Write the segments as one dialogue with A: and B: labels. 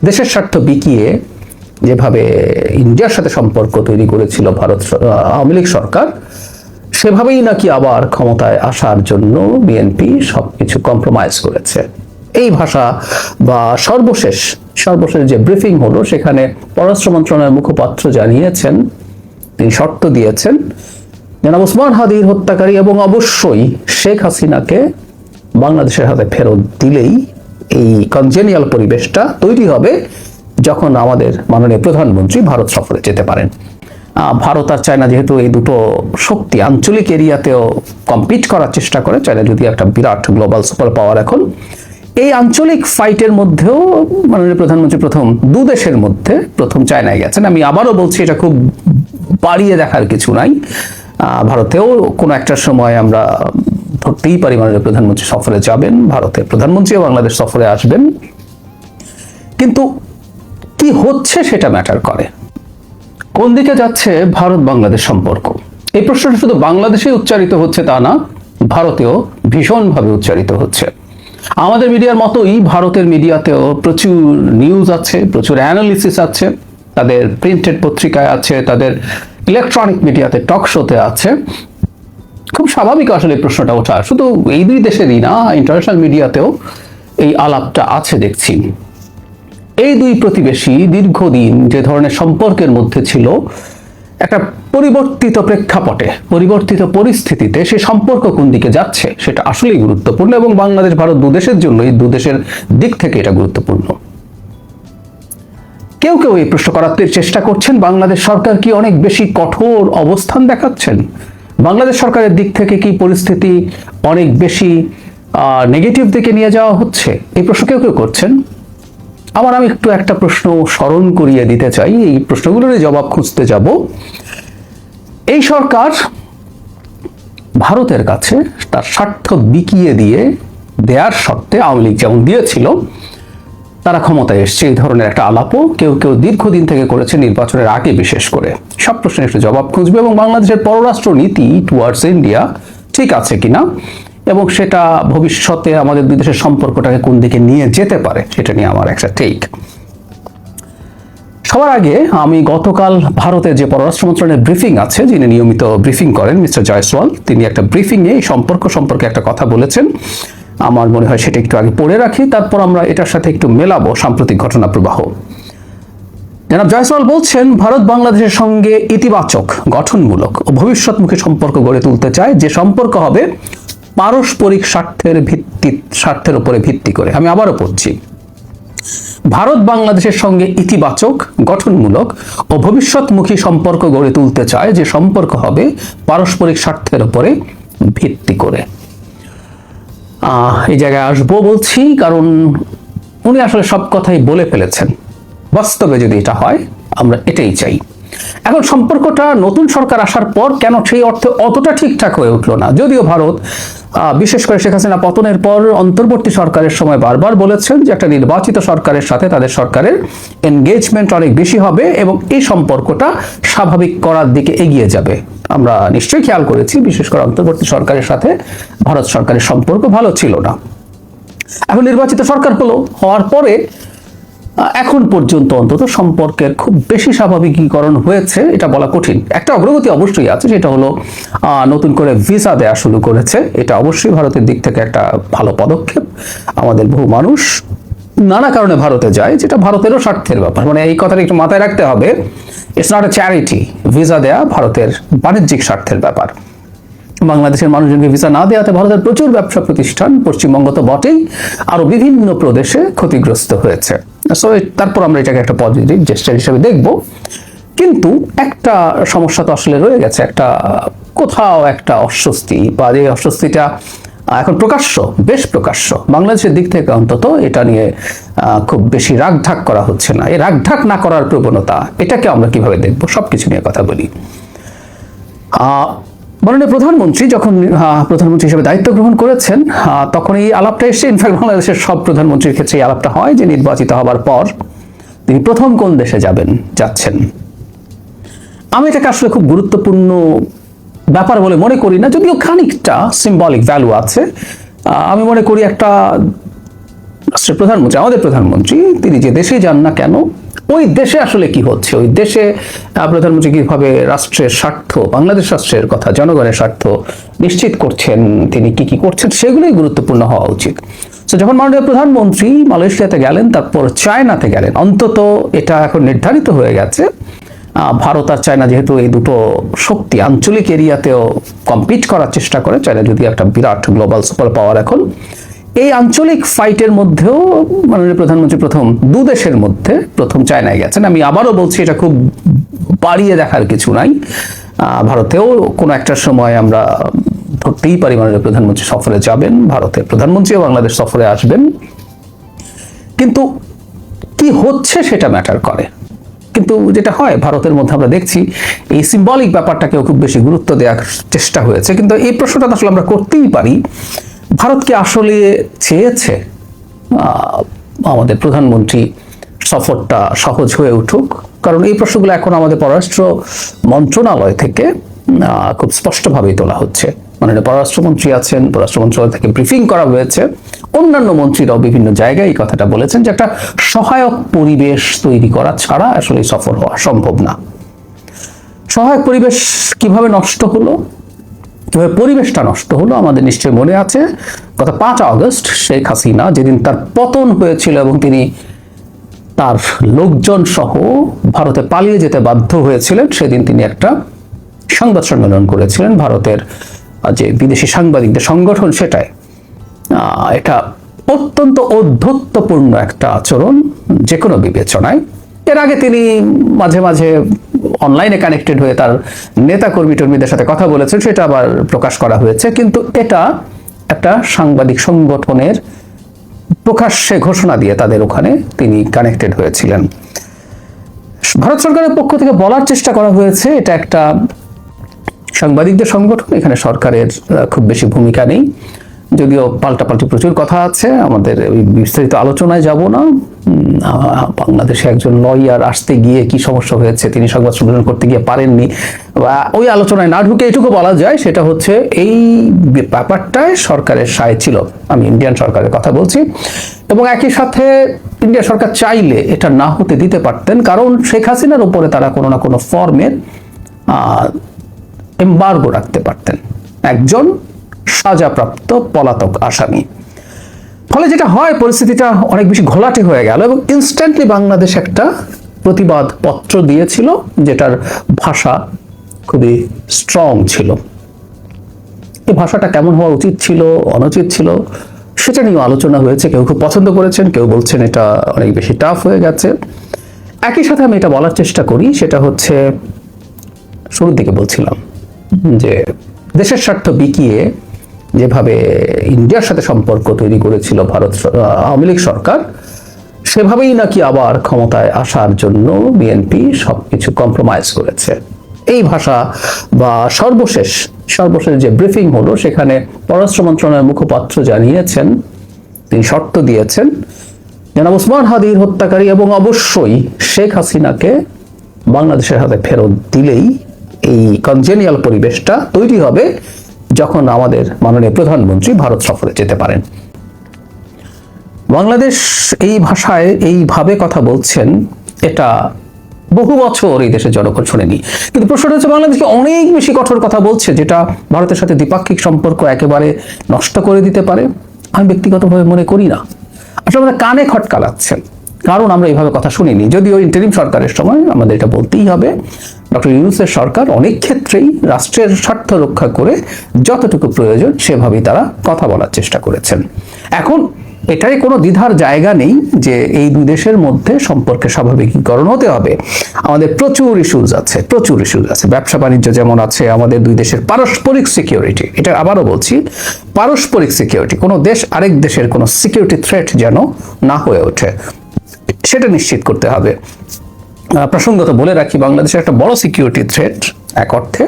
A: দেশের স্বার্থ বিকিয়ে যেভাবে ইন্ডিয়ার সাথে সম্পর্ক তৈরি করেছিল আওয়ামী লীগ সরকার, সেভাবেই নাকি আবার ক্ষমতায় আসার জন্য বিএনপি সবকিছু কম্প্রোমাইজ করেছে। এই ভাষা বা সর্বশেষ যে ব্রিফিং হলো, সেখানে পররাষ্ট্র মন্ত্রণালয়ের মুখপাত্র জানিয়েছেন, তিনি শর্ত দিয়েছেন জনাব ওসমান হাদির হত্যাকারী এবং অবশ্যই শেখ হাসিনাকে বাংলাদেশের হাতে ফেরত দিলেই এই কনজেনিয়াল পরিবেশটা তৈরি হবে যখন আমাদের মাননীয় প্রধানমন্ত্রী ভারত সফরে যেতে পারেন। ভারত আর চায়না যেহেতু এই দুটো শক্তি আঞ্চলিক এরিয়াতেও কম্পিট করার চেষ্টা করে, চায়না যদি একটা বিরাট গ্লোবাল সুপার পাওয়ার, এখন এই আঞ্চলিক ফাইটের মধ্যেও মাননীয় প্রধানমন্ত্রী প্রথম দেশের মধ্যে প্রথম চায়নায় গেছেন। আমি আবারও বলছি, এটা খুব বাড়িয়ে দেখার কিছু নাই। ভারতেও কোনো একটা সময় আমরা ধরতেই পারি মাননীয় প্রধানমন্ত্রী সফরে যাবেন, ভারতের প্রধানমন্ত্রীও বাংলাদেশ সফরে আসবেন, কিন্তু কি হচ্ছে সেটা ম্যাটার করে। কোন দিকে যাচ্ছে ভারত বাংলাদেশ সম্পর্ক, এই প্রশ্নটা শুধু বাংলাদেশে উচ্চারিত হচ্ছে তা না, ভারতেও ভীষণভাবে উচ্চারিত হচ্ছে। আমাদের মিডিয়ার মতোই ভারতের মিডিয়াতেও প্রচুর নিউজ আছে, প্রচুর অ্যানালিসিস আছে, তাদের প্রিন্টেড পত্রিকায় আছে, তাদের ইলেকট্রনিক মিডিয়াতে, টক শোতে আছে। খুব স্বাভাবিক আসলে এই প্রশ্নটা ওঠা, শুধু এই দুই দেশেরই না, ইন্টারন্যাশনাল মিডিয়াতেও এই আলাপটা আছে দেখছি। এই দুই প্রতিবেশী দীর্ঘদিন যে ধরনের সম্পর্কের মধ্যে ছিল, একটা পরিবর্তিত প্রেক্ষাপটে, পরিবর্তিত পরিস্থিতিতে সে সম্পর্ক কোন দিকে যাচ্ছে সেটা আসলেই গুরুত্বপূর্ণ, এবং বাংলাদেশ ভারত দুদেশের জন্য এই দুদেশের দিক থেকে এটা গুরুত্বপূর্ণ। কেউ কেউ এই প্রশ্ন করার চেষ্টা করছেন, বাংলাদেশ সরকার কি অনেক বেশি কঠোর অবস্থান দেখাচ্ছেন, বাংলাদেশ সরকারের দিক থেকে কি পরিস্থিতি অনেক বেশি নেগেটিভ দিকে নিয়ে যাওয়া হচ্ছে, এই প্রশ্ন কেউ কেউ করছেন। আবার আমি একটু একটা প্রশ্ন স্মরণ করিয়ে দিতে চাই, এই প্রশ্নগুলোর জবাব খুঁজতে যাব। এই সরকার ভারতের কাছে তার স্বার্থ বিকিয়ে দেওয়ার শর্তে, আওয়ামী লীগ যেমন দিয়েছিল, তারা ক্ষমতায় এসছে, এই ধরনের একটা আলাপও কেউ কেউ দীর্ঘদিন থেকে করেছে, নির্বাচনের আগে বিশেষ করে। সব প্রশ্নের একটু জবাব খুঁজবে, এবং বাংলাদেশের পররাষ্ট্র নীতি টুয়ার্ডস ইন্ডিয়া ঠিক আছে কিনা, এবং সেটা ভবিষ্যতে আমাদের দুই দেশের সম্পর্কটাকে কোন দিকে নিয়ে যেতে পারে, সেটা নিয়ে আমার একটা টেক। সবার আগে আমি গতকাল ভারতের যে পররাষ্ট্র মন্ত্রণালয়ের ব্রিফিং আছে, যিনি নিয়মিত ব্রিফিং করেন, মিস্টার জয়সওয়াল, তিনি একটা ব্রিফিংয়ে এই সম্পর্কে একটা কথা বলেছেন। আমার মনে হয় সেটা একটু আগে পড়ে রাখি, তারপর আমরা এটার সাথে একটু মেলাবো সাম্প্রতিক ঘটনা প্রবাহ। জনাব জয়সওয়াল বলছেন, ভারত বাংলাদেশের সঙ্গে ইতিবাচক, গঠনমূলক ও ভবিষ্যৎমুখী সম্পর্ক গড়ে তুলতে চায়, যে সম্পর্ক হবে পারস্পরিক স্বার্থের উপরে ভিত্তি করে। আমি আবারও পড়ছি, ভারত বাংলাদেশের সঙ্গে ইতিবাচক, গঠনমূলক ও ভবিষ্যৎমুখী সম্পর্ক গড়ে তুলতে চায়, যে সম্পর্ক হবে পারস্পরিক স্বার্থের উপরে ভিত্তি করে। এই জায়গায় আসবো বলছি, কারণ উনি আসলে সব কথাই বলে ফেলেছেন। বাস্তবে যদি এটা হয়, আমরা এটাই চাই। এখন সম্পর্কটা নতুন সরকার আসার পর কেন সেই অর্থে অতটা ঠিকঠাক হয়ে উঠলো না, যদিও ভারত বিশেষ করে শেখ হাসিনা পতনের পর অন্তর্বর্তী সরকারের সময় বারবার বলেছেন যে একটা নির্বাচিত সরকারের সাথে তাদের সরকারের এনগেজমেন্ট অনেক বেশি হবে এবং এই সম্পর্কটা স্বাভাবিক করার দিকে এগিয়ে যাবে। আমরা নিশ্চয়ই খেয়াল করেছি, বিশেষ করে অন্তর্বর্তী সরকারের সাথে ভারত সরকারের সম্পর্ক ভালো ছিল না। এখন নির্বাচিত সরকার হওয়ার পরে এখন পর্যন্ত অন্তত সম্পর্কের খুব বেশি স্বাভাবিকীকরণ হয়েছে এটা বলা কঠিন। একটা অগ্রগতি অবশ্যই আছে, সেটা হলো নতুন করে ভিসা দেয়া শুরু করেছে। এটা অবশ্যই ভারতের দিক থেকে একটা ভালো পদক্ষেপ। আমাদের বহু মানুষ নানা কারণে ভারতে যায়, যেটা ভারতেরও স্বার্থের ব্যাপার। মানে এই কথাটা একটু মাথায় রাখতে হবে, it's not a charity. Visa দেয়া ভারতের বাণিজ্যিক স্বার্থের ব্যাপার। বাংলাদেশের মানুষজনকে ভিসা না দেওয়াতে ভারতের প্রচুর ব্যবসা প্রতিষ্ঠান, পশ্চিমবঙ্গ তো বটেই, আরো বিভিন্ন প্রদেশে ক্ষতিগ্রস্ত হয়েছে। সো তারপর আমরা এটাকে একটা পজিটিভ জেস্টার হিসেবে দেখব। কিন্তু একটা সমস্যা তো আসলে রয়ে গেছে, একটা কোথাও একটা অস্বস্তি, বা এই অস্বস্তিটা এখন বেশ প্রকাশ্য। বাংলাদেশের দিক থেকে অন্তত এটা নিয়ে খুব বেশি রাগঢাক করা হচ্ছে না। এই রাগঢাক না করার প্রবণতা, এটাকে আমরা কিভাবে দেখব, সবকিছু নিয়ে কথা বলি। মাননীয় প্রধানমন্ত্রী যখন প্রধানমন্ত্রী হিসেবে দায়িত্ব গ্রহণ করেছেন, তখন এই আলাপটা এসে, ইনফ্যাক্ট বাংলাদেশের সব প্রধানমন্ত্রীর ক্ষেত্রে এই আলাপটা হয় যে নির্বাচিত হবার পর তিনি প্রথম কোন দেশে যাচ্ছেন। আমি এটাকে আসলে খুব গুরুত্বপূর্ণ ব্যাপার বলে মনে করি না, যদিও খানিকটা সিম্বলিক ভ্যালু আছে। আমি মনে করি একটা রাষ্ট্রের প্রধানমন্ত্রী, আমাদের প্রধানমন্ত্রী, তিনি যে দেশে যান না কেন, ওই দেশে আসলে কি হচ্ছে, ওই দেশে প্রধানমন্ত্রী কিভাবে রাষ্ট্রের স্বার্থ, বাংলাদেশ রাষ্ট্রের কথা, জনগণের স্বার্থ নিশ্চিত করছেন, তিনি কি কি করছেন, সেগুলোই গুরুত্বপূর্ণ হওয়া উচিত। তো যখন মাননীয় প্রধানমন্ত্রী মালয়েশিয়াতে গেলেন, তারপর চায়নাতে গেলেন, অন্তত এটা এখন নির্ধারিত হয়ে গেছে ভারত আর চায়না যেহেতু এই দুটো শক্তি আঞ্চলিক এরিয়াতেও কম্পিট করার চেষ্টা করে, চায়না যদি একটা বিরাট গ্লোবাল সুপার পাওয়ার, এখন এই আঞ্চলিক ফাইটের মধ্যেও মাননীয় প্রধানমন্ত্রী প্রথম দেশের মধ্যে প্রথম চায়নায় গেছেন। আমি আবারও বলছি, এটা খুব বাড়িয়ে দেখার কিছু নাই। ভারতেও কোনো একটা সময় আমরা ধরতেই পারি মাননীয় প্রধানমন্ত্রী সফরে যাবেন, ভারতের প্রধানমন্ত্রীও বাংলাদেশ সফরে আসবেন, কিন্তু কি হচ্ছে সেটা ম্যাটার করে। কিন্তু যেটা হয় ভারতের মধ্যে আমরা দেখছি, এই সিম্বলিক ব্যাপারটাকেও খুব বেশি গুরুত্ব দেওয়ার চেষ্টা হয়েছে। কিন্তু এই প্রশ্নটা আসলে আমরা করতেই পারি, ভারত কি আসলে চেয়েছে আমাদের প্রধানমন্ত্রী সফরটা সহজ হয়ে উঠুক? কারণ এই প্রশ্নগুলো এখন আমাদের পররাষ্ট্র মন্ত্রণালয় থেকে খুব স্পষ্টভাবেই তোলা হচ্ছে। মাননীয় পররাষ্ট্রমন্ত্রী আছেন, পররাষ্ট্র মন্ত্রণালয় থেকে ব্রিফিং করা হয়েছে, অন্যান্য মন্ত্রীরাও বিভিন্ন জায়গায় এই কথাটা বলেছেন যে একটা সহায়ক পরিবেশ তৈরি করা ছাড়া আসলে সফর হওয়া সম্ভব না। সহায়ক পরিবেশ কিভাবে নষ্ট হলো, কিভাবে পরিবেশটা নষ্ট হলো, আমাদের নিশ্চয়ই মনে আছে গত 5 আগস্ট শেখ হাসিনা যেদিন তার পতন হয়েছিল এবং তিনি তার লোকজন সহ ভারতে পালিয়ে যেতে বাধ্য হয়েছিলেন, সেদিন তিনি একটা সংবাদ সম্মেলন করেছিলেন ভারতের যে বিদেশি সাংবাদিকদের সংগঠন, সেটাই এটা অত্যন্ত ঔদ্ধত্যপূর্ণ একটা আচরণ যে কোনো বিবেচনায়। এর আগে তিনি মাঝে মাঝে অনলাইনে কানেক্টেড হয়ে তার নেতা কর্মী টর্মীদের সাথে কথা বলেছেন, সেটা আবার প্রকাশ করা হয়েছে, কিন্তু এটা একটা সাংবাদিক সংগঠনের প্রকাশ্যে ঘোষণা দিয়ে তাদের ওখানে তিনি কানেক্টেড হয়েছিলেন। ভারত সরকারের পক্ষ থেকে বলার চেষ্টা করা হয়েছে এটা একটা সাংবাদিকদের সংগঠন, এখানে সরকারের খুব বেশি ভূমিকা নেই, যদিও পাল্টাপাল্টি প্রচুর কথা আছে, আমাদের ওই বিস্তারিত আলোচনায় যাব না। বাংলাদেশে একজন লয়ার আসতে গিয়ে কি সমস্যা হয়েছে, তিনি সংবাদ সম্মেলন করতে গিয়ে পারেননি, ওই আলোচনায় না ঢুকে এটুকু বলা যায়, সেটা হচ্ছে এই ব্যাপারটায় সরকারের সায় ছিল, আমি ইন্ডিয়ান সরকারের কথা বলছি, এবং একই সাথে ইন্ডিয়া সরকার চাইলে এটা না হতে দিতে পারতেন, কারণ শেখ হাসিনার উপরে তারা কোনো না কোনো ফর্মের এমবার্গো রাখতে পারতেন, একজন সাজাপ্রাপ্ত পলাতক আসামি। ফলে যেটা হয়, পরিস্থিতিটা অনেক বেশি ঘোলাটে হয়ে গেল এবং ইনস্ট্যান্টলি বাংলাদেশ একটা প্রতিবাদ পত্র দিয়েছিল, যেটার ভাষা খুবই স্ট্রং ছিল। এই ভাষাটা কেমন হওয়া উচিত ছিল, অনুচিত ছিল, সেটা নিয়ে আলোচনা হয়েছে। কেউ খুব পছন্দ করেছেন, কেউ বলছেন এটা অনেক বেশি টাফ হয়ে গেছে। একই সাথে আমি এটা বলার চেষ্টা করি, সেটা হচ্ছে শুরুর দিকে বলছিলাম যে দেশের স্বার্থ বিকিয়ে যেভাবে ইন্ডিয়ার সাথে সম্পর্ক তৈরি করেছিল ভারত আওয়ামী লীগ সরকার, সেভাবেই নাকি আবার ক্ষমতায় আসার জন্য বিএনপি সবকিছু কম্প্রোমাইজ করেছে। এই ভাষা বা সর্বশেষ যে ব্রিফিং হলো, সেখানে পররাষ্ট্র মন্ত্রণালয়ের মুখপাত্র জানিয়েছেন, তিনি শর্ত দিয়েছেন জনাব ওসমান হাদির হত্যাকারী এবং অবশ্যই শেখ হাসিনাকে বাংলাদেশের হাতে ফেরত দিলেই এই কনজেনিয়াল পরিবেশটা তৈরি হবে যখন আমাদের মাননীয় প্রধানমন্ত্রী ভারত সফরে যেতে পারেন। বাংলাদেশ এই ভাষায় এইভাবে কথা বলছেন, এটা বহু বছর এই দেশের জনগণ শোনেনি। কিন্তু প্রশ্নটা হচ্ছে, বাংলাদেশকে অনেক বেশি কঠোর কথা বলছে, যেটা ভারতের সাথে দ্বিপাক্ষিক সম্পর্ক একেবারে নষ্ট করে দিতে পারে। আমি ব্যক্তিগতভাবে মনে করি না। আসলে আমাদের কানে খটকা লাগছে, কারণ আমরা এইভাবে কথা শুনিনি। যদিও ইন্টারিম সরকারের সময় আমাদের এটা বলতেই হবে, ডক্টর ইউনূসের সরকার অনেক ক্ষেত্রেই রাষ্ট্রের স্বার্থ রক্ষা করে যতটুকু প্রয়োজন সেভাবেই তারা কথা বলার চেষ্টা করেছেন। এখন এটাই কোনো দ্বিধার জায়গা নেই যে এই দুই দেশের মধ্যে সম্পর্কের স্বাভাবিকীকরণ হতে হবে। আমাদের প্রচুর ইস্যুজ আছে। ব্যবসা বাণিজ্য যেমন আছে, আমাদের দুই দেশের পারস্পরিক সিকিউরিটি, এটা আবারও বলছি, পারস্পরিক সিকিউরিটি, কোনো দেশ আরেক দেশের কোনো সিকিউরিটি থ্রেট যেন না হয়ে ওঠে, সেটা নিশ্চিত করতে হবে। প্রসঙ্গত বলে রাখি, বাংলাদেশের একটা বড় সিকিউরিটি থ্রেট এক অর্থে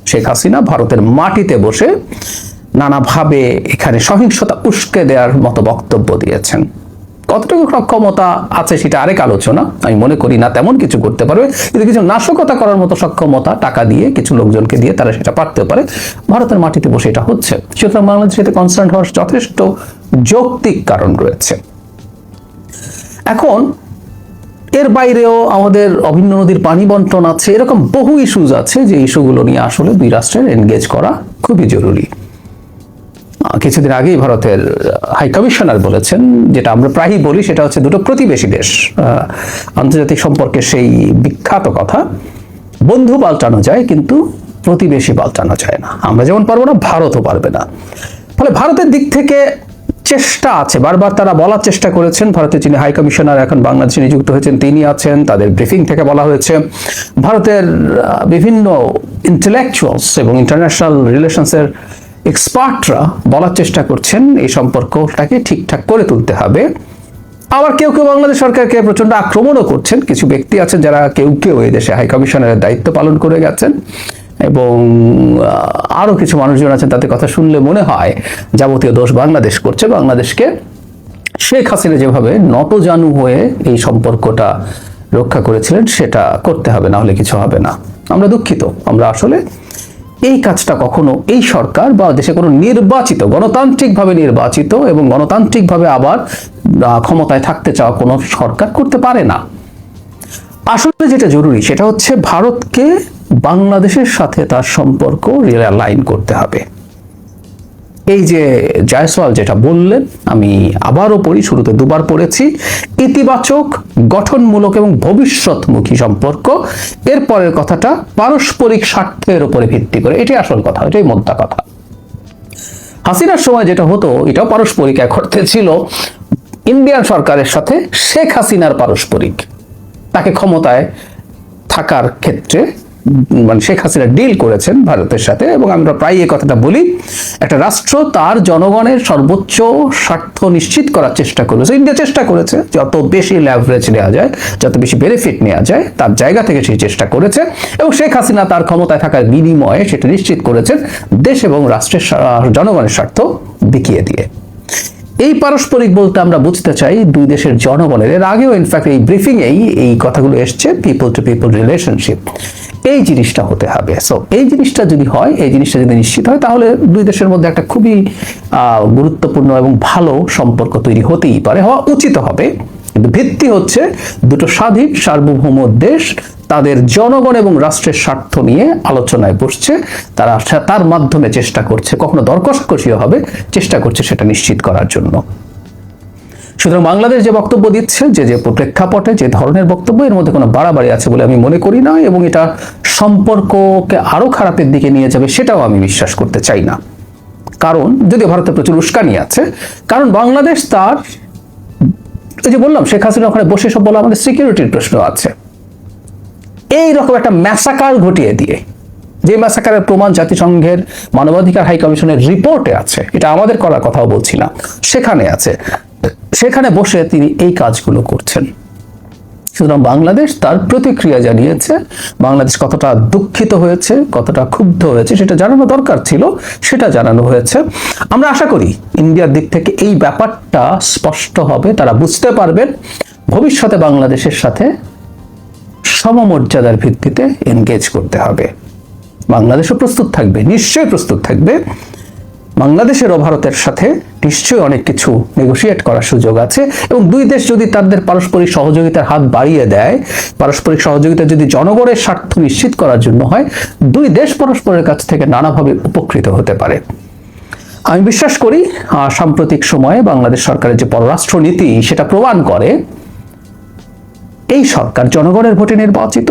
A: শেখ হাসিনা ভারতের মাটিতে বসে নানাভাবে এখানে সহিংসতা উস্কে দেওয়ার মতো বক্তব্য দিয়েছেন। কতটুকু সক্ষমতা আছে সেটা আরেক আলোচনা, আমি মনে করি না তেমন কিছু করতে পারবে, কিন্তু কিছু নাশকতা করার মতো সক্ষমতা টাকা দিয়ে কিছু লোকজনকে দিয়ে তারা সেটা পারতে পারে। ভারতের মাটিতে বসে এটা হচ্ছে, সুতরাং বাংলাদেশ এতে কনসার্ন হওয়ার যথেষ্ট যৌক্তিক কারণ রয়েছে। এখন এর বাইরেও আমাদের অভিন্ন নদীর পানি বন্টন আছে, এরকম বহু ইস্যুজ আছে যে ইস্যুগুলো নিয়ে আসলে দুই রাষ্ট্রের এনগেজ করা খুবই জরুরি। কিছুদিন আগেই ভারতের হাই কমিশনার বলেছেন, যেটা আমরা প্রায়ই বলি, সেটা হচ্ছে দুটো প্রতিবেশী দেশ আন্তর্জাতিক সম্পর্কে সেই বিখ্যাত কথা, বন্ধু পাল্টানো যায় কিন্তু প্রতিবেশী পাল্টানো যায় না। আমরা যেমন পারবো না, ভারতও পারবে না। ফলে ভারতের দিক থেকে চেষ্টা আছে, বারবার তারা বলার চেষ্টা করেছেন। ভারতের যিনি হাই কমিশনার এখন বাংলাদেশে নিযুক্ত হয়েছেন তিনি আছেন, তাদের ব্রিফিং থেকে বলা হয়েছে, ভারতের বিভিন্ন ইন্টেলেকচুয়ালস এবং ইন্টারন্যাশনাল রিলেশনসের এক্সপার্টরা বলার চেষ্টা করছেন এই সম্পর্কটাকে ঠিকঠাক করে তুলতে হবে। আবার কেউ কেউ বাংলাদেশ সরকারকে প্রচন্ড আক্রমণও করছেন। কিছু ব্যক্তি আছেন যারা কেউ কেউ এই দেশে হাই কমিশনারের দায়িত্ব পালন করে গেছেন, এবং আরো কিছু মানুষজন আছেন তাদের কথা শুনলে মনে হয় যাবতীয় দোষ বাংলাদেশ করছে। বাংলাদেশকে শেখ হাসিনা যেভাবে নতজানু হয়ে এই সম্পর্কটা রক্ষা করেছিলেন সেটা করতে হবে, না হলে কিছু হবে না। আমরা দুঃখিত, আমরা আসলে এই কাজটা কখনো এই সরকার বা দেশে কোনো নির্বাচিত, গণতান্ত্রিকভাবে নির্বাচিত এবং গণতান্ত্রিকভাবে আবার ক্ষমতায় থাকতে চাওয়া কোনো সরকার করতে পারে না। আসলে যেটা জরুরি সেটা হচ্ছে ভারতকে বাংলাদেশের সাথে তার সম্পর্ক রিঅ্যালাইন করতে হবে। এই যে জয়সওয়াল যেটা বললেন, আমি আবারও পড়ি, শুরুতে দুবার পড়েছি, ইতিবাচক, গঠনমূলক এবং ভবিষ্যৎমুখী সম্পর্ক। এরপরের কথাটা পারস্পরিক স্বার্থের উপরে ভিত্তি করে, এটাই আসল কথা, এটাই মোদ্দা কথা। হাসিনার সময় যেটা হতো এটাও পারস্পরিক এক অর্থে ছিল। ইন্ডিয়ান সরকারের সাথে শেখ হাসিনার পারস্পরিক, তাকে ক্ষমতায় থাকার ক্ষেত্রে মানে শেখ হাসিনা ডিল করেছেন ভারতের সাথে। এবং আমরা প্রায় এই কথাটা বলি, একটা রাষ্ট্র তার জনগণের সর্বোচ্চ স্বার্থ নিশ্চিত করার চেষ্টা করেছে। ইন্ডিয়া চেষ্টা করেছে যত বেশি লেভারেজ নেওয়া যায়, যত বেশি বেনিফিট নেওয়া যায়, তার জায়গা থেকে সেই চেষ্টা করেছে। এবং শেখ হাসিনা তার ক্ষমতায় থাকার বিনিময়ে সেটা নিশ্চিত করেছেন দেশ এবং রাষ্ট্রের জনগণের স্বার্থ বিকিয়ে দিয়ে। এই পারস্পরিক বলতে আমরা বুঝতে চাই দুই দেশের জনগণের, এর আগেও ইনফ্যাক্ট এই ব্রিফিংয়েই এই কথাগুলো এসছে, পিপল টু পিপল রিলেশনশিপ, এই জিনিসটা হতে হবে। সো এই জিনিসটা যদি হয়, এই জিনিসটা যদি নিশ্চিত হয়, তাহলে দুই দেশের মধ্যে একটা খুবই গুরুত্বপূর্ণ এবং ভালো সম্পর্ক তৈরি হতেই পারে, হওয়া উচিত হবে। কিন্তু ভিত্তি হচ্ছে দুটো স্বাধীন সার্বভৌম দেশ তাদের জনগণ এবং রাষ্ট্রের স্বার্থ নিয়ে আলোচনায় বসছে, তারা তার মাধ্যমে চেষ্টা করছে, কখনো দর কষাকষিও হবে, চেষ্টা করছে সেটা নিশ্চিত করার জন্য। সুতরাং বাংলাদেশ যে বক্তব্য দিচ্ছে, যে প্রেক্ষাপটে যে ধরনের বক্তব্য, এর মধ্যে কোনো বাড়াবাড়ি আছে বলে আমি মনে করি না, এবং এটা সম্পর্ককে আরো খারাপের দিকে নিয়ে যাবে সেটাও আমি বিশ্বাস করতে চাই না। কারণ যদিও ভারতে প্রচুর উস্কানি আছে, কারণ বাংলাদেশ তার, এই যে বললাম শেখ হাসিনা ওখানে বসে সব বলে, আমাদের সিকিউরিটির প্রশ্ন আছে। এইরকম একটা ম্যাসাকার ঘটিয়ে দিয়ে, যে ম্যাসাকারের প্রমাণ জাতিসংঘের মানবাধিকার হাই কমিশনের রিপোর্টে আছে, এটা আমাদের করার কথাও বলছি না, সেখানে আছে, সেখানে বসে তিনি এই কাজগুলো করছেন। সুতরাং বাংলাদেশ তার প্রতিক্রিয়া জানিয়েছে, বাংলাদেশ কতটা দুঃখিত হয়েছে, কতটা ক্ষুব্ধ হয়েছে সেটা জানানো দরকার ছিল, সেটা জানানো হয়েছে। আমরা আশা করি ইন্ডিয়ার দিক থেকে এই ব্যাপারটা স্পষ্ট হবে, তারা বুঝতে পারবেন ভবিষ্যতে বাংলাদেশের সাথে সমমর্যাদার ভিত্তিতে এনগেজ করতে হবে। বাংলাদেশও প্রস্তুত থাকবে, নিশ্চয়ই প্রস্তুত থাকবে। বাংলাদেশেরও ভারতের সাথে নিশ্চয়ই অনেক কিছু নেগোশিয়েট করার সুযোগ আছে, এবং দুই দেশ যদি তাদের পারস্পরিক সহযোগিতার হাত বাড়িয়ে দেয়, পারস্পরিক সহযোগিতা যদি জনগণের স্বার্থ নিশ্চিত করার জন্য হয়, দুই দেশ পরস্পরের কাছ থেকে নানাভাবে উপকৃত হতে পারে। আমি বিশ্বাস করি সাম্প্রতিক সময়ে বাংলাদেশ সরকারের যে পররাষ্ট্র নীতি সেটা প্রমাণ করে এই সরকার জনগণের ভোটে নির্বাচিত,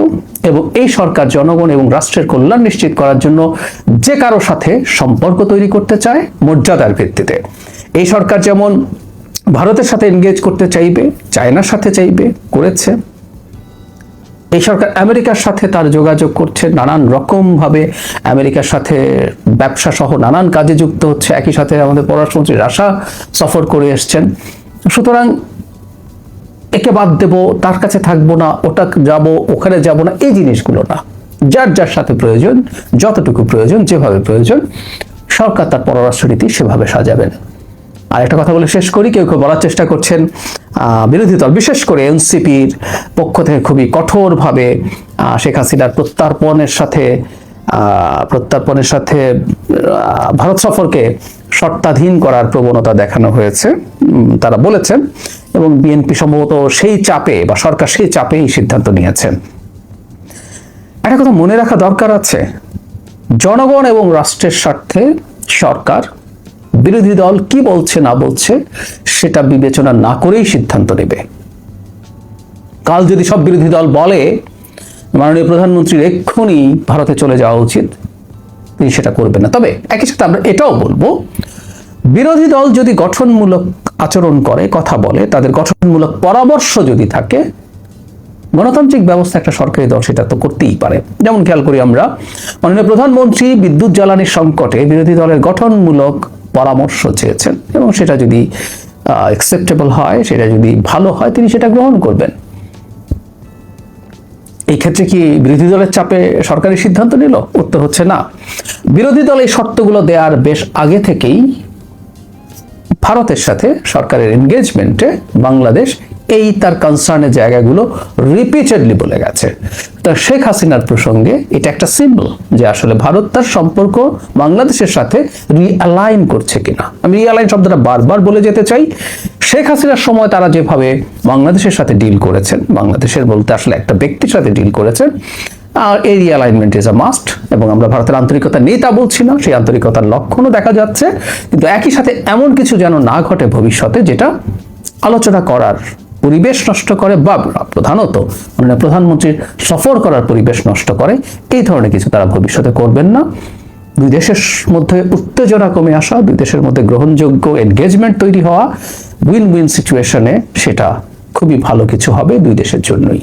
A: এবং এই সরকার জনগণ এবং রাষ্ট্রের কল্যাণ নিশ্চিত করার জন্য যে কারো সাথে সম্পর্ক তৈরি করতে চায় মর্যাদার ভিত্তিতে। এই সরকার যেমন ভারতের সাথে এনগেজ করতে চাইবে, চায়নার সাথে চাইবে, করেছে। এই সরকার আমেরিকার সাথে তার যোগাযোগ করছে, নানান রকম ভাবে আমেরিকার সাথে ব্যবসা সহ নানান কাজে যুক্ত হচ্ছে। একই সাথে আমাদের পররাষ্ট্রমন্ত্রী রাশিয়া সফর করে এসছেন। সুতরাং একে বাদ দেব, তার কাছে থাকবো না, ওটা যাব, ওখানে যাব না, এই জিনিসগুলো না। যার যার সাথে প্রয়োজন, যতটুকু প্রয়োজন, যেভাবে প্রয়োজন, সরকার তার পররাষ্ট্রনীতি সেভাবে সাজাবেন। আর একটা কথা বলে শেষ করি, কেউ কেউ বলার চেষ্টা করছেন বিরোধী দল, বিশেষ করে এনসিপির পক্ষ থেকে খুবই কঠোরভাবে শেখ হাসিনার প্রত্যর্পণের সাথে ভারত সফরকে শর্তাধীন করার প্রবণতা দেখানো হয়েছে তারা বলেছেন, এবং বিএনপি সম্ভবত সেই চাপে বা সরকার সেই চাপে এই সিদ্ধান্ত নিয়েছেন। একটা কথা মনে রাখা দরকার আছে, জনগণ এবং রাষ্ট্রের স্বার্থে সরকার বিরোধী দল কি বলছে না বলছে সেটা বিবেচনা না করেই সিদ্ধান্ত নেবে। কাল যদি সব বিরোধী দল বলে মাননীয় প্রধানমন্ত্রীর এক্ষুনি ভারতে চলে যাওয়া উচিত, তিনি সেটা করবেন না। তবে একই সাথে আমরা এটাও বলবো, বিরোধী দল যদি গঠনমূলক আচরণ করে, কথা বলে, তাদের গঠনমূলক পরামর্শ যদি থাকে, গণতান্ত্রিক ব্যবস্থা একটা সরকারি দল সেটা তো করতেই পারে। যেমন খেয়াল করি আমরা, মাননীয় প্রধানমন্ত্রী বিদ্যুৎ জ্বালানির সংকটে বিরোধী দলের গঠনমূলক পরামর্শ চেয়েছেন, এবং সেটা যদি অ্যাকসেপ্টেবল হয়, সেটা যদি ভালো হয়, তিনি সেটা গ্রহণ করবেন। এই ক্ষেত্রে কি বিরোধী দলের চাপে সরকারি সিদ্ধান্ত নিল? উত্তর হচ্ছে না। বিরোধী দল এই শর্তগুলো দেওয়ার বেশ আগে থেকেই ভারতের সাথে সরকারের এনগেজমেন্টে বাংলাদেশ এই তার কনসার্নের জায়গাগুলো রিপিটেডলি বলে গেছে। তা শেখ হাসিনার প্রসঙ্গে এটা একটা সিম্বল যে আসলে ভারত তার সম্পর্ক বাংলাদেশের সাথে রিঅ্যালাইন করছে কিনা। আমি রিঅ্যালাইন শব্দটা বারবার বলে যেতে চাই। শেখ হাসিনার সময় তারা যেভাবে বাংলাদেশের সাথে ডিল করেছেন, বাংলাদেশের বলতে আসলে একটা ব্যক্তির সাথে ডিল করেছেন, আর এই রিঅ্যালাইনমেন্ট ইজ আ মাস্ট। এবং আমরা ভারতের আন্তরিকতা নেই তা বলছি না, সেই আন্তরিকতার লক্ষণও দেখা যাচ্ছে, কিন্তু একই সাথে এমন কিছু যেন না ঘটে ভবিষ্যতে যেটা আলোচনা করার পরিবেশ নষ্ট করে, বা প্রধানত মানে প্রধানমন্ত্রীর সফর করার পরিবেশ নষ্ট করে, এই ধরনের কিছু তারা ভবিষ্যতে করবেন না। দুই দেশের মধ্যে উত্তেজনা কমে আসা, দুই দেশের মধ্যে গ্রহণযোগ্য এনগেজমেন্ট তৈরি হওয়া, উইন উইন সিচুয়েশনে সেটা খুবই ভালো কিছু হবে দুই দেশের জন্যই।